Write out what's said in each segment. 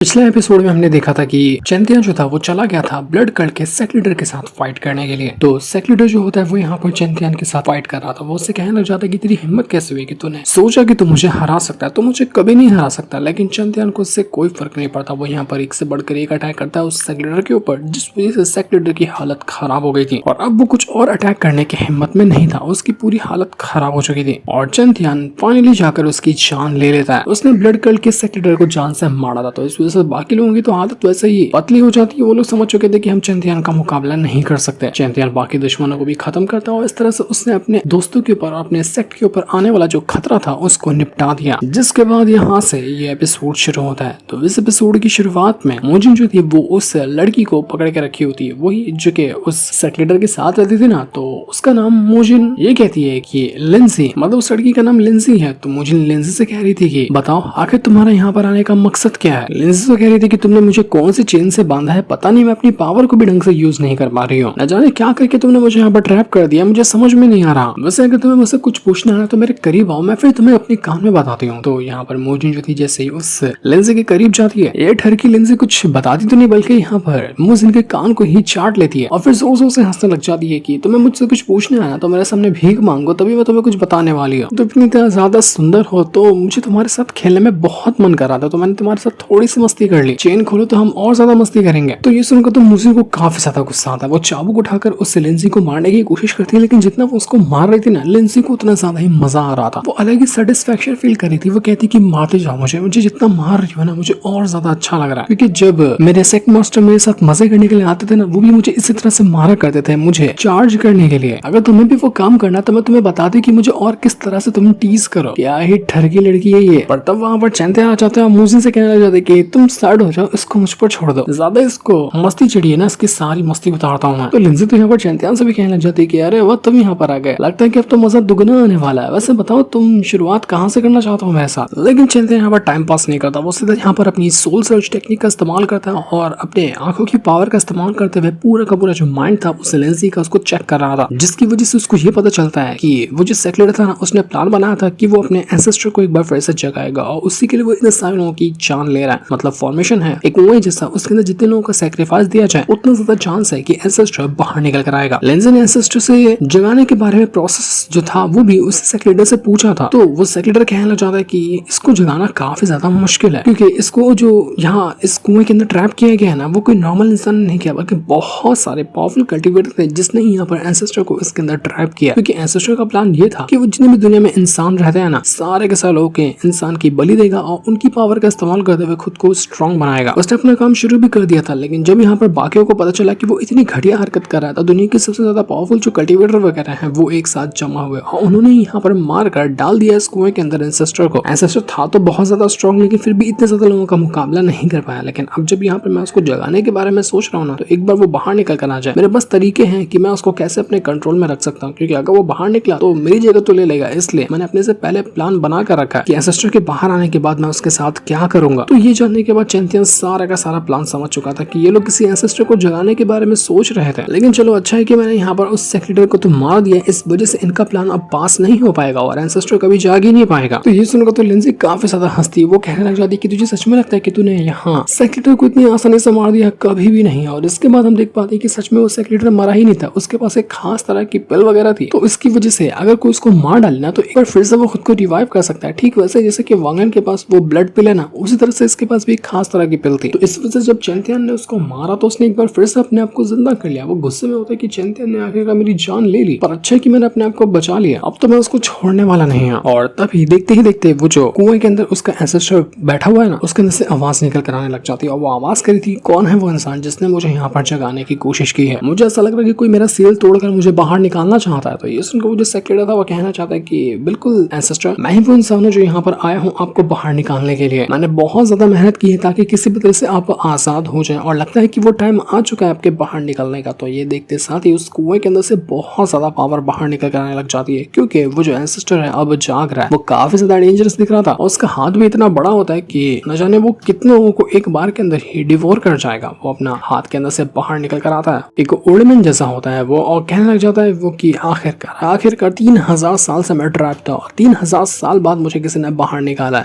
पिछले एपिसोड में हमने देखा था कि चैंतियन जो था वो चला गया था ब्लड कल्ट के सेक लीडर के साथ फाइट करने के लिए। तो सेक लीडर जो होता है वो यहाँ पर चैंतियन के साथ फाइट कर रहा था। वो उससे कहने लग जाता है कि तेरी हिम्मत कैसे हुई कि तूने सोचा कि तू मुझे हरा सकता है, तो मुझे कभी नहीं हरा सकता। लेकिन चैंतियन को उससे कोई फर्क नहीं पड़ता। वो यहाँ पर एक से बढ़कर एक अटैक करता है उस सेक लीडर के ऊपर, जिस वजह से सेक लीडर की हालत खराब हो गई थी और अब वो कुछ और अटैक करने की हिम्मत में नहीं था। उसकी पूरी हालत खराब हो चुकी थी और चैंतियन फाइनली जाकर उसकी जान ले लेता है। उसने ब्लड कल्ट के सेक लीडर को जान से मारा था, तो इस वजह से बाकी लोगों की हालत वैसे ही पतली हो जाती है। वो लोग समझ चुके थे कि हम चैंतियन का मुकाबला नहीं कर सकते। चैंतियन बाकी दुश्मनों को भी खत्म करता है और इस तरह से उसने अपने दोस्तों के ऊपर, अपने सेक्ट के ऊपर आने वाला जो खतरा था उसको निपटा दिया। जिसके बाद यहाँ से ये एपिसोड शुरू होता है। तो इस एपिसोड की शुरुआत में मोजिन जो थी वो उस लड़की को पकड़ के रखी होती है, वही जो कि उस सेक्ट लीडर के साथ रहती थी ना। तो उसका नाम मोजिन ये कहती है कि लिंसी, मतलब उस लड़की का नाम लिंसी है। तो मोजिन लिंसी से कह रही थी कि बताओ आखिर तुम्हारा यहाँ पर आने का मकसद क्या है। लिंसी तो कह रही थी कि तुमने मुझे कौन सी चेन से बांधा है, पता नहीं, मैं अपनी पावर को भी ढंग से यूज नहीं कर पा रही हूँ। न जाने क्या करके तुमने मुझे यहाँ पर ट्रैप कर दिया, मुझे समझ में नहीं आ रहा। वैसे अगर तुम्हें मुझसे कुछ पूछना है तो मेरे करीब आओ, मैं फिर तुम्हें अपने कान में बताती हूँ। तो यहाँ पर मोजिन जो थी जैसे ही उस लिंसी के करीब जाती है, ये ठर की लिंसी कुछ बताती तो नहीं बल्कि यहाँ पर मोजिन के कान को ही चाट लेती है और फिर जोर जोर से हंसने लग जाती है कि तुम्हें मुझसे कुछ पूछने आया तो मेरे सामने भीख मांगो, तभी मैं तुम्हें कुछ बताने वाली हूँ। तो इतनी ज्यादा सुंदर हो तो मुझे तुम्हारे साथ खेलने में बहुत मन कर रहा था, तो मैंने तुम्हारे साथ थोड़ी सी मस्ती कर ली। चेन खोलो तो हम और ज्यादा मस्ती करेंगे। तो ये सुनकर तो मोजिन को काफी ज्यादा गुस्सा आता है। वो चाबुक उठाकर उस लिंसी को मारने की कोशिश करती है, लेकिन जितना वो उसको मार रही थी ना, लिंसी को उतना ज्यादा ही मजा आ रहा था। वो अलग ही सेटिस्फेक्शन फील कर रही थी। वो कहती कि मारते जाओ मुझे जितना मार रही हो ना मुझे और ज्यादा अच्छा लग रहा है, क्योंकि जब मेरे सेक्ट मास्टर मेरे साथ मजे करने के लिए आते थे ना, वो भी मुझे इसी तरह से मारा करते थे, मुझे चार्ज करने के लिए। अगर तुम्हें भी वो काम करना तो मैं तुम्हें बता दी कि मुझे और किस तरह से तुम टीज करो। क्या ही ठरकी लड़की है ये। पर तब वहां पर चैंतियन आ जाते हैं और मोजिन से कहने लग जाते कि तुम साइड हो जाओ, इसको मुझ पर छोड़ दो, ज्यादा इसको मस्ती चढ़ी है ना, इसकी सारी मस्ती उतारता हूँ मैं। तो लिंसी तो यहाँ पर चैंतियन से भी कहने लग जाती है कि अरे वाह तुम यहाँ पर आ गए, लगता है कि अब तो मजा दुगना आने वाला है। वैसे बताओ तुम शुरुआत कहाँ से करना चाहता हूँ मेरे साथ। लेकिन चैंतियन यहाँ पर टाइम पास नहीं करता। वो सीधा यहाँ पर अपनी सोल सर्च टेक्निक का इस्तेमाल करता है और अपने आंखों की पावर का इस्तेमाल करते हुए पूरा का पूरा जो माइंड था उस लिंसी का उसको चेक कर रहा था, जिसकी वजह से उसको ये पता चलता है कि वो जो सेक्ट लीडर था ना, उसने प्लान बनाया था कि वो अपने एंसेस्टर को एक बार फिर से जगाएगा और उसी के लिए वो इन सारे लोगों की जान ले रहा है। मतलब फॉर्मेशन है एक कुएं जैसा, उसके अंदर जितने लोगों का सैक्रिफाइस दिया जाए उतना ज्यादा चांस है कि एंसेस्टर बाहर निकल कर आएगा। लिंसी ने एंसेस्टर से जगाने के बारे में प्रोसेस जो था वो भी उस सेक्ट लीडर से पूछा था। तो वो सेक्ट लीडर कहने लग जाता है कि इसको जगाना काफी ज्यादा मुश्किल है, क्योंकि इसको जो यहाँ इस कुएं के अंदर ट्रैप किया गया है ना, वो कोई नॉर्मल इंसान नहीं किया बल्कि बहुत सारे पावरफुल कल्टिवेटर थे जिसने यहाँ पर एंसेस्टर को इसके अंदर ट्रैप किया। क्योंकि एंसेस्टर का प्लान ये था कि वो जितने भी दुनिया में इंसान रहते हैं ना, सारे के सारे लोग इंसान की बलि देगा और उनकी पावर का इस्तेमाल करते हुए खुद को स्ट्रॉन्ग बनाएगा। उसने अपना काम शुरू भी कर दिया था, लेकिन जब यहाँ पर बाकियों को पता चला कि वो इतनी घटिया हरकत कर रहा था, दुनिया के सबसे ज्यादा पावरफुल जो कल्टिवेटर वगैरह हैं वो एक साथ जमा हुए और उन्होंने यहाँ पर मार कर डाल दिया इस कुएं के अंदर एंसेस्टर को। एंसेस्टर था तो बहुत ज्यादा स्ट्रॉन्ग, लेकिन फिर भी इतने ज्यादा लोगों का मुकाबला नहीं कर पाया। लेकिन अब जब यहाँ पर मैं उसको जगाने के बारे में सोच रहा हूँ ना, तो एक बार वो बाहर निकल कर आ जाए, मेरे पास तरीके हैं कि मैं उसको कैसे अपने कंट्रोल में रख सकता हूँ। क्योंकि अगर वो बाहर निकला तो मेरी जगह तो ले लेगा, इसलिए मैंने अपने से पहले प्लान बना कर रखा है कि एंसेस्टर के बाहर आने के बाद मैं उसके साथ क्या करूंगा। तो ये जानने के बाद चैंतियन सारा का सारा प्लान समझ चुका था कि ये लोग किसी एंसेस्टर को जगाने के बारे में सोच रहे थे। लेकिन चलो अच्छा है कि मैंने यहाँ पर उस सेक्ट लीडर को तो मार दिया, इस वजह से इनका प्लान अब पास नहीं हो पाएगा और एंसेस्टर कभी जाग ही नहीं पाएगा। तो ये सुनकर तो लिंसी काफी ज्यादा हंसती है। वो कहने लग जाती है कि तुझे सच में लगता है कि तूने यहाँ सेक्ट लीडर को इतनी आसानी से मार दिया? कभी भी नहीं। और इसके बाद हम देख पाते हैं कि सच में वो सेक्ट लीडर मरा ही नहीं था, उसके पास एक खास तरह की पिल वगैरह थी। तो इसकी वजह से अगर कोई उसको मार डाले ना तो एक बार फिर से वो खुद को रिवाइव कर सकता है। ठीक वैसे जैसे कि वांगन के पास वो ब्लड पिल है ना, उसी तरह से इसके पास भी एक खास तरह की पिल थी। तो इस वजह से जब चैंतियन ने उसको मारा तो उसने एक बार फिर से अपने आप को जिंदा कर लिया। वो गुस्से में होता है कि चैंतियन ने आखिरकार मेरी जान ले ली, पर अच्छा है कि मैंने अपने आप को बचा लिया, अब तो मैं उसको छोड़ने वाला नहीं हूँ। और तभी देखते ही देखते वो जो कुएं के अंदर उसका एंसेस्टर बैठा हुआ है ना, उसके अंदर से आवाज निकल कर आने लग जाती है और वो आवाज करी थी कौन है वो इंसान जिसने मुझे यहाँ पर जगाने की कोशिश की है। मुझे ऐसा लग रहा है कि कोई मेरा सील तोड़कर मुझे बाहर निकालना चाहता है। तो ये सुनकर वो जो सेक्ट लीडर था वो कहना चाहता है कि बिल्कुल एंसेस्टर, मैं ही वो इंसान हूँ जो यहाँ पर आया हूँ आपको बाहर निकालने के लिए। मैंने बहुत ज्यादा मेहनत की है ताकि किसी भी तरह से आप आजाद हो जाए और लगता है कि वो टाइम आ चुका है आपके बाहर निकलने का। तो ये देखते साथ ही उस कुएं के अंदर से बहुत ज्यादा पावर बाहर निकल कर आने लग जाती है, क्योंकि वो जो एंसेस्टर है अब जाग रहा है। वो काफी ज्यादा डेंजरस दिख रहा था और उसका हाथ भी इतना बड़ा होता है कि न जाने वो कितने लोगों को एक बार के अंदर ही डिवोर कर जाएगा। वो अपना हाथ के अंदर से बाहर निकल कर आता है, एक ओर्नामेंट जैसा होता है वो, और कहने लग जाता है वो कि आखिरकार 3000 साल से मैं ट्रैप था और 3000 साल बाद मुझे किसी ने बाहर निकाला है।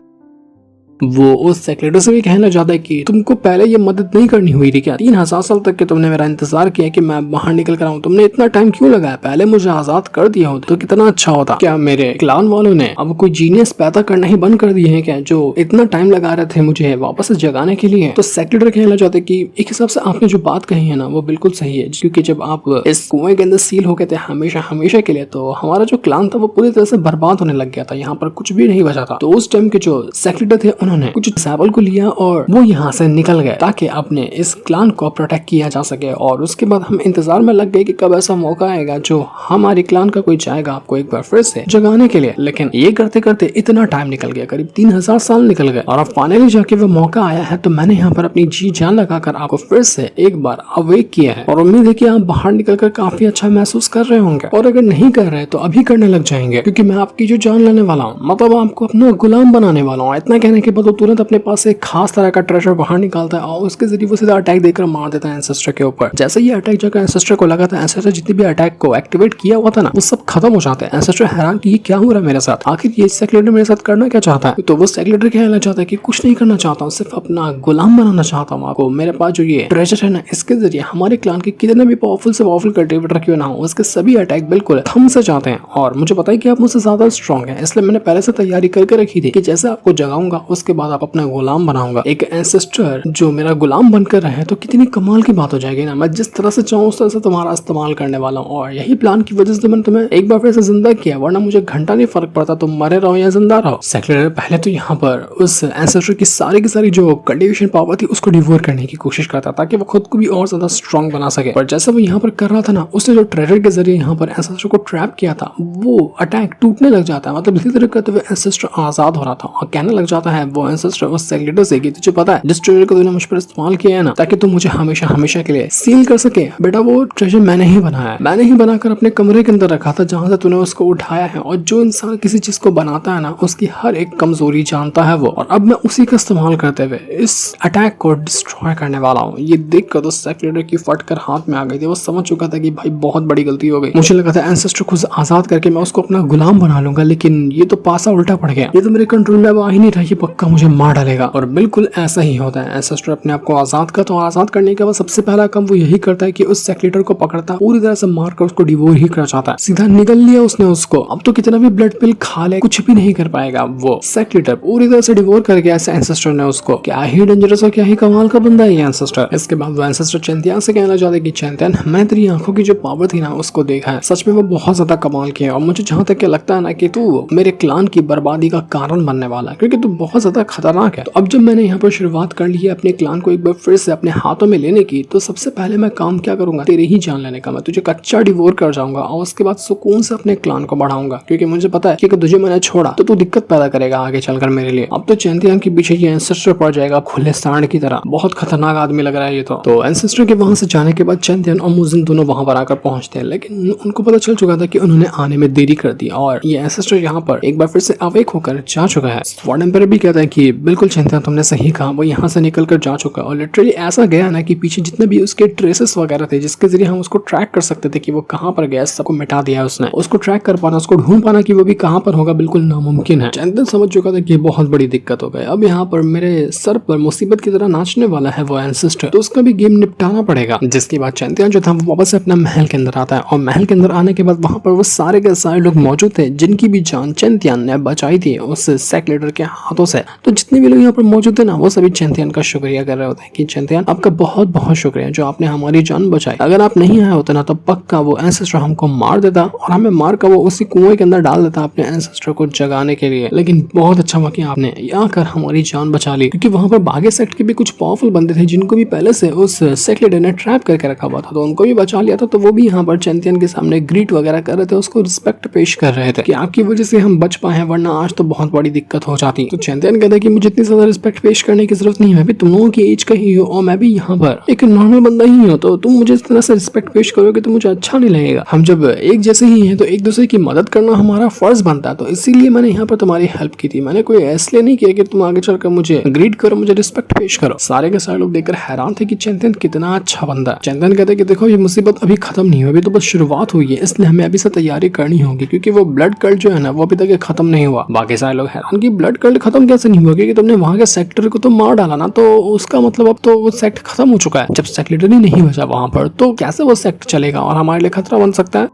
वो उस सेक्रेटरी से भी कहना चाहता है कि तुमको पहले ये मदद नहीं करनी हुई थी क्या? 3000 साल तक के तुमने मेरा इंतजार किया कि मैं बाहर निकल कर आऊं, तुमने इतना टाइम क्यों लगाया? पहले मुझे आजाद कर दिया होता तो कितना अच्छा होता। क्या मेरे क्लान वालों ने अब कोई जीनियस पैदा करना ही बंद कर दिए हैं क्या, जो इतना टाइम लगा रहे थे मुझे वापस से जगाने के लिए? तो सेक्रेटरी कहना चाहते कि एक हिसाब से आपने जो बात कही है ना वो बिल्कुल सही है, क्योंकि जब आप इस कुएं के अंदर सील हो गए थे हमेशा हमेशा के लिए, तो हमारा जो क्लान था वो पूरी तरह से बर्बाद होने लग गया था, यहाँ पर कुछ भी नहीं बचा था। तो उस टाइम के जो सेक्रेटरी थे उन्होंने कुछ डिसेबल को लिया और वो यहाँ से निकल गए ताकि अपने इस क्लान को प्रोटेक्ट किया जा सके। और उसके बाद हम इंतजार में लग गए कि कब ऐसा मौका आएगा जो हमारे क्लान का कोई चाहेगा आपको एक बार फिर से जगाने के लिए। लेकिन ये करते करते इतना टाइम निकल गया, करीब 3000 साल निकल गए, और अब फाइनली जाके वो मौका आया है। तो मैंने यहाँ पर अपनी जी जान लगाकर आपको फिर से एक बार अवेक किया है, और उम्मीद है कि आप बाहर निकलकर काफी अच्छा महसूस कर रहे होंगे, और अगर नहीं कर रहे तो अभी करने लग जाएंगे, क्योंकि मैं आपकी जो जान लेने वाला हूँ, मतलब आपको अपना गुलाम बनाने वाला हूँ। इतना कहने के बाद वो तुरंत अपने पास एक खास तरह का ट्रेजर बाहर निकालता है और उसके जरिए वो सीधा अटैक देकर मार देता है एंसेस्टर के ऊपर। जैसे ये अटैक जाकर एंसेस्टर को लगा था, एंसेस्टर जितने भी अटैक को एक्टिवेट किया हुआ था ना वो सब खत्म हो जाते हैं। एंसेस्टर हैरान कि ये क्या हो रहा है मेरे साथ, आखिर ये सेक्रेटरी मेरे साथ करना क्या चाहता है? तो वो सेक्रेटरी कहना चाहता है कि कुछ नहीं करना चाहता हूँ, सिर्फ अपना गुलाम बनाना चाहता हूँ आपको। मेरे पास जो ये ट्रेजर है ना इसके जरिए हमारे क्लान के कितने भी पावरफुल से पावरफुल कल्टिवेटर क्यों ना हो उसके सभी अटैक बिल्कुल थम से जाते हैं। और मुझे पता है कि आप मुझसे ज्यादा स्ट्रॉन्ग है, इसलिए मैंने पहले से तैयारी करके रखी थी कि जैसे आपको जगाऊंगा उसके बाद आप अपना गुलाम बनाऊंगा। एक एंसेस्टर जो मेरा गुलाम बनकर रहे तो कितनी कमाल की बात हो जाएगी ना। मैं जिस तरह से चाहूँ उस तरह से तुम्हारा इस्तेमाल करने वाला हूँ, और यही प्लान की वजह से मैंने तुम्हें एक बार फिर से जिंदा किया, वरना मुझे घंटा नहीं फर्क पड़ता तुम मरे रहो या जिंदा रहो। सेक्रेटरी पहले तो यहाँ पर उस एंसेस्टर की सारी जो कल्टीवेशन पावर थी उसको डिवोर करने की कोशिश करता ताकि वो खुद को भी और ज्यादा स्ट्रॉन्ग बना सके। पर जैसे वो यहाँ पर कर रहा था ना, उसने जो ट्रेजर के जरिए यहाँ पर एंसेस्टर को ट्रैप किया था वो अटैक टूटने लग जाता है, मतलब इसी तरह करते हुए एंसेस्टर आजाद हो रहा था। और कहने लग जाता है वो एंसेस्टर उस सेक्रेटरी से कि तुझे पता है जिस ट्रेजर को तूने मुझ पर इस्तेमाल किया है ना ताकि तुम मुझे हमेशा हमेशा के लिए सील कर सके, बेटा वो ट्रेजर मैंने ही बनाया, मैंने ही बनाकर अपने कमरे के अंदर रखा था जहां से तूने उसको उठाया है। और जो इंसान किसी चीज को बनाता है ना उसकी हर एक कमजोरी जानता है वो, और अब मैं उसी का इस्तेमाल करते हुए इस अटैक को डिस्ट्रॉय करने वाला हूँ। ये देखकर तो सेक्रेटरी की फटकर हाथ में आ गई थी, वो समझ चुका था कि भाई बहुत बड़ी गलती हो गई। मुझे लगा था एंसेस्टर को आजाद करके मैं उसको अपना गुलाम बना लूंगा, लेकिन ये तो पासा उल्टा पड़ गया, ये तो मेरे कंट्रोल में अब आ ही नहीं रहा, ये पक्का मुझे मार डालेगा। और बिल्कुल ऐसा ही होता है, एंसेस्टर अपने आप को आजाद करता है, आजाद करने के बाद सबसे पहला काम वो यही करता है कि उस सेक्रेटरी को पकड़ता है, पूरी तरह से मारकर उसको डिवोर ही कर चाहता है। सीधा निगल लिया उसने उसको, अब तो कितना भी ब्लड पिल खा ले कुछ भी नहीं कर पाएगा वो सेक्रेटरी, पूरी तरह से डिवोर कर गया एंसेस्टर ने उसको। क्या ही डेंजरस और क्या ही कमाल का बंदा है ये एंसेस्टर। इसके बाद वो एंसेस्टर चैंतियान से कहना चाहता है कि चैंतियान मैंने तेरी आंखों की जो पावर थी ना उसको देखा है, सच में वो बहुत ज्यादा कमाल की है, और मुझे जहाँ तक लगता है ना कि तू मेरे क्लान की बर्बादी का कारण बनने वाला है, क्योंकि तू बहुत ज्यादा खतरनाक है। तो अब जब मैंने यहाँ पर शुरुआत कर ली है अपने क्लान को एक बार फिर से अपने हाथों में लेने की, तो सबसे पहले मैं काम क्या करूंगा, तेरे ही जान लेने का। मैं तुझे कच्चा डिवोर कर जाऊंगा और उसके बाद सुकून से अपने क्लान को बढ़ाऊंगा, क्योंकि मुझे पता है कि अगर तुझे मैंने छोड़ा तो तू दिक्कत पैदा करेगा आगे चलकर मेरे लिए। अब तो चैंतियान के पीछे ये एंसेस्टर पड़ जाएगा खुले सांड की तरह, बहुत खतरनाक आदमी लग रहा है ये तो एंसेस्टर के वहां से जाने के बाद चैंतियान और मुजिन दोनों वहां पर आकर पहुंचते हैं, लेकिन उनको पता चल चुका था कि उन्होंने आने में देरी कर दी और ये एंसेस्टर यहाँ पर एक बार फिर से अवेक होकर जा चुका है। स्वॉर्ड एम्पायर भी कहता है कि बिल्कुल चैंतियान तुमने सही कहा, वो यहाँ से निकल कर जा चुका है, और लिटरली ऐसा गया ना कि पीछे जितने भी उसके ट्रेसेस वगैरह थे जिसके जरिए हम उसको ट्रैक कर सकते थे कि वो कहाँ पर गया, सबको मिटा दिया उसने। उसको ट्रैक कर पाना, उसको ढूंढ पाना कि वो भी कहाँ पर होगा बिल्कुल नामुमकिन है। चैंतियान समझ चुका था कि बहुत बड़ी दिक्कत हो गई, अब यहाँ पर मेरे सर पर मुसीबत की तरह नाचने वाला है वो एंसेस्टर, तो उसका भी गेम निपटाना पड़ेगा। जिसके बाद चैंतियान जो था वो वापस से अपना महल के अंदर आता है, और महल के अंदर आने के बाद वहां पर वो सारे के सारे लोग मौजूद थे जिनकी भी जान चैंतियान ने बचाई थी उस सेक्रेटरी के हाथों से। तो जितने भी लोग यहाँ पर मौजूद थे ना वो सभी चैंतियान का शुक्रिया कर रहे होते हैं कि चैंतियान आपका बहुत बहुत शुक्रिया जो आपने हमारी जान बचाई, अगर आप नहीं आए होते ना तो पक्का वो एंसेस्टर हमको मार देता और हमें मार कर वो उसी कुएं के अंदर डाल देता अपने एंसेस्टर को जगाने के लिए। लेकिन बहुत अच्छा हुआ कि आपने आकर हमारी जान बचा ली, क्योंकि वहां पर बागे सेक्ट के भी कुछ पावरफुल बंदे थे जिनको भी पहले से उस सेक्रेटरी ने ट्रैप करके रखा हुआ था, तो उनको भी बचा लिया था। तो वो भी यहाँ पर चैंतियान के सामने ग्रीट वगैरह कर रहे थे, उसको रिस्पेक्ट पेश कर रहे थे कि आपकी वजह से हम बच पाए हैं, वरना आज तो बहुत बड़ी दिक्कत हो जाती। तो चैंतियान कहता है कि मुझे इतनी ज्यादा रिस्पेक्ट पेश करने की जरूरत नहीं है, मैं भी तुम लोगों की एज का ही हो और मैं भी यहाँ पर एक नॉर्मल बंदा ही हूँ, तो तुम मुझे इस तरह से रिस्पेक्ट पेश करोगे तो मुझे अच्छा नहीं लगेगा। हम जब एक जैसे ही हैं तो एक दूसरे की मदद करना हमारा फर्ज बनता है, तो इसीलिए मैंने यहाँ पर तुम्हारी हेल्प की थी। मैंने कोई इसलिए नहीं किया कि तुम आगे चलकर मुझे ग्रीट करो, मुझे रिस्पेक्ट पेश करो। सारे के सारे लोग देखकर हैरान थे कि चैंतियान कितना अच्छा बंदा है। चैंतियान कहते हैं कि देखो ये मुसीबत अभी खत्म नहीं हुई, अभी तो बस शुरुआत हुई है, इसलिए हमें अभी से तैयारी करनी होगी, क्योंकि वो ब्लड कल्ट जो है ना वो अभी तक खत्म नहीं हुआ। बाकी सारे लोग हैरान कि ब्लड कल्ट खत्म कैसे ऐसा नहीं हुआ कि तुमने वहां के सेक्टर को तो मार डाला ना, तो उसका मतलब अब तो वो सेक्टर खत्म हो चुका है। जब सेक्रेटरी नहीं बचा वहां पर तो कैसे वो सेक्टर चलेगा और हमारे लिए खतरा बन सकता है।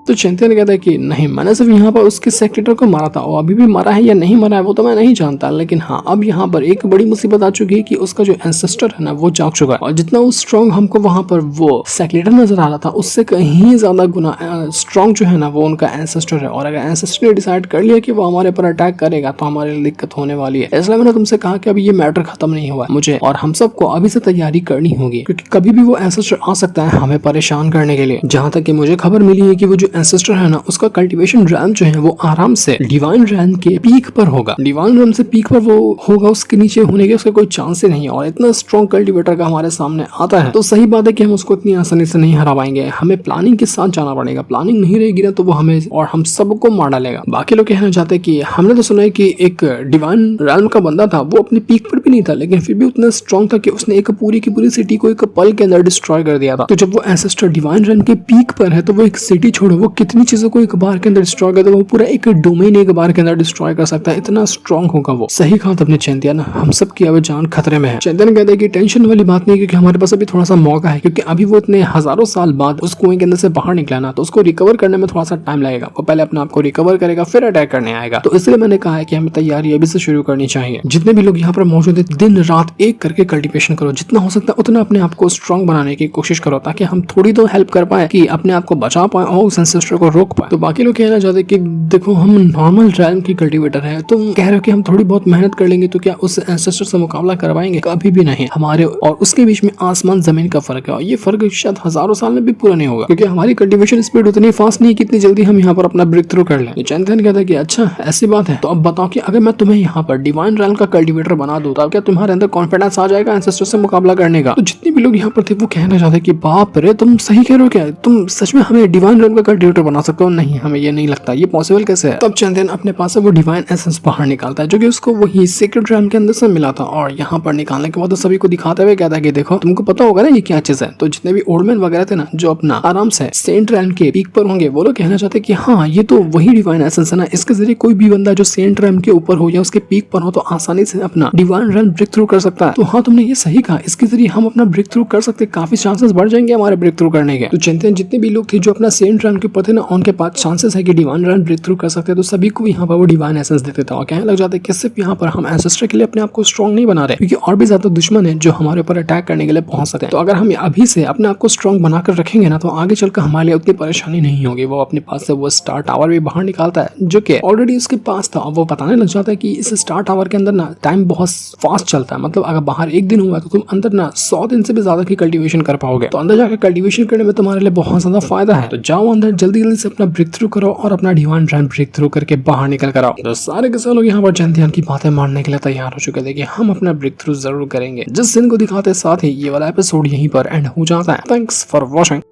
तो चैंपियन कहता है कि नहीं, मैंने सिर्फ यहाँ पर उसके सेक्रेटर को मारा था और अभी भी मरा है या नहीं मरा है वो तो मैं नहीं जानता, लेकिन हाँ अब यहाँ पर एक बड़ी मुसीबत आ चुकी है कि उसका जो एंसेस्टर है ना वो जाग चुका है और जितना वो स्ट्रॉन्ग हमको वहां पर वो सेक्रेटर नजर आ रहा था उससे कहीं ज्यादा गुना स्ट्रॉन्ग जो है ना वो उनका एंसेस्टर है। और अगर एंसेस्टर ने डिसाइड कर लिया कि वो हमारे पर अटैक करेगा तो हमारे लिए दिक्कत होने वाली है। इसलिए मैंने तुमसे कहा कि अभी ये मैटर खत्म नहीं हुआ है मुझे और हम सबको अभी से तैयारी करनी होगी, क्योंकि कभी भी वो एंसेस्टर आ सकता है हमें परेशान करने के लिए। जहां तक कि मुझे खबर मिली है कि वो जो एंसेस्टर है ना उसका कल्टीवेशन रैम जो है वो आराम से डिवाइन रैम के पीक पर होगा। डिवाइन रैम से पीक पर वो होगा, उसके नीचे होने के उसका कोई चांस ही नहीं है। और इतना स्ट्रॉन्ग कल्टीवेटर का हमारे सामने आता है तो सही बात है कि हम उसको इतनी आसानी से नहीं हरा पाएंगे। हमें प्लानिंग के साथ जाना पड़ेगा, प्लानिंग नहीं रहेगी ना तो वो हमें और हम सबको मार डालेगा। बाकी लोग कहना चाहते हैं कि हमने तो सुना है कि एक डिवाइन रैम का बंदा था, वो अपने पीक पर भी नहीं था लेकिन फिर भी उतना स्ट्रॉन्ग था कि उसने एक पूरी की पूरी सिटी को एक पल के अंदर डिस्ट्रॉय कर दिया था। तो जब वो एंसेस्टर डिवाइन रैम के पीक पर है तो वो एक सिटी छोड़ो वो कितनी चीजों को एक बार के अंदर डिस्ट्रॉय कर दे, वो पूरा एक डोमेन एक बार के अंदर डिस्ट्रॉय कर सकता है, इतना स्ट्रॉन्ग होगा वो। सही कहा तुमने चैंपियन, हम सब की अब जान खतरे में है। चैंपियन कहते हैं कि टेंशन वाली बात नहीं, क्योंकि हमारे पास अभी थोड़ा सा मौका है, क्योंकि अभी वो इतने हजारों साल बाद उस कुएं के अंदर से बाहर निकला ना तो उसको रिकवर करने में थोड़ा सा टाइम लगेगा। वो पहले अपने आप को रिकवर करेगा फिर अटैक करने आएगा। तो इसलिए मैंने कहा है कि हमें तैयारी अभी से शुरू करनी चाहिए। जितने भी लोग यहाँ पर मौजूद है दिन रात एक करके कल्टीवेशन करो, जितना हो सकता है उतना अपने आप को स्ट्रॉन्ग बनाने की कोशिश करो ताकि हम थोड़ी तो हेल्प कर पाए कि अपने आप को बचा पाए और उस एंसेस्टर को रोक पाए। तो बाकी लोग कहना चाहते कि देखो हम नॉर्मल रैम की कल्टीवेटर है, तुम कह रहे हो कि हम थोड़ी बहुत मेहनत कर लेंगे तो क्या उस एंसेस्टर से मुकाबला कर पाएंगे? कभी भी नहीं। हमारे और उसके बीच में आसमान जमीन का फर्क है और ये फर्क शायद हजारों साल में भी पूरा नहीं होगा, क्योंकि हमारी कल्टीवेशन स्पीड उतनी फास्ट नहीं कितनी जल्दी हम यहाँ पर अपना ब्रेक थ्रू कर लें। चैंपियन कहता है कि अच्छा ऐसी बात है, तो अब बताओ कि अगर मैं तुम्हें यहाँ पर डिवाइन रैम का कल्टीवेटर बना दूं तो क्या तुम्हारे अंदर कॉन्फिडेंस आ जाएगा एंसेस्टर से मुकाबला करने का? तो जितने भी लोग यहाँ पर थे वो कहना चाहते कि बाप रे तुम सही कह रहे हो क्या, तुम सच में हमें डिवाइन रैम का कल्टीवेटर बना सकते हो? नहीं, हमें ये नहीं लगता, ये पॉसिबल कैसे है? तब चैंपियन अपने पास से वो डिवाइन एसेंस बाहर निकालता है जो कि उसको वही सीक्रेट रैम के अंदर से मिला था और यहाँ पर निकालने के बाद तो सभी को दिखाते हुए कहता है कि देखो तुमको पता होगा ना ये क्या चीज है। तो जितने भी ओल्डमैन वगैरह थे ना जो अपना आराम से सेंट रैम के पीक पर होंगे वो लोग कहना चाहते कि हाँ ये तो वही डिवाइन एसेंस है ना, इसके जरिए कोई भी बंदा जो सेंट रैम के ऊपर हो या उसके पीक पर हो तो आसानी से अपना डिवाइन रैम ब्रेक थ्रू कर सकता है। तो हाँ तुमने ये सही कहा, इसके जरिए हम अपना ब्रेक थ्रू कर सकते, काफी चांसेस बढ़ जाएंगे हमारे ब्रेक थ्रू करने के। तो चैंपियन जितने भी लोग थे जो अपना सेंट रैम के ऊपर थे ना उनके पास चांसेस है कि डिवाइन रैम ब्रेक थ्रू कर सकते, तो सभी को यहाँ पर वो डिवाइन एसेंस देते थे और कहने लग जाते कि सिर्फ यहाँ पर हम एंसेस्टर के लिए अपने आप को स्ट्रॉन्ग नहीं बना रहे, क्योंकि और भी ज्यादा दुश्मन है जो हमारे ऊपर अटैक करने के लिए पहुंच सकते हैं। तो अगर हम अभी से अपने आप को स्ट्रॉन्ग बनाकर रखेंगे ना तो आगे चलकर हमारे लिए उतनी परेशानी नहीं होगी। वो अपने पास से वो स्टार टावर भी बाहर निकालता है जो कि ऑलरेडी उसके पास था और वो बताने लग जाता है कि इस स्टार टावर के अंदर ना टाइम बहुत फास्ट चलता है, मतलब अगर बाहर एक दिन हुआ तो तुम अंदर ना 100 दिन से भी ज्यादा की कल्टीवेशन कर पाओगे। तो अंदर जाकर कल्टीवेशन करने में तुम्हारे लिए बहुत ज्यादा फायदा है। तो जाओ अंदर जल्दी जल्दी से अपना ब्रेक थ्रू करो और अपना डिवाइन रैम ब्रेक थ्रू करके बाहर निकल कर आओ। तो सारे के सारे लोग यहाँ पर चैंपियन की बातें मानने के लिए तैयार हो चुके थे कि हम अपना ब्रेक थ्रू जरूर करेंगे। जिस दिन को दिखाते साथ ही ये वाला एपिसोड यहीं पर एंड हो जाता है। Thanks for watching.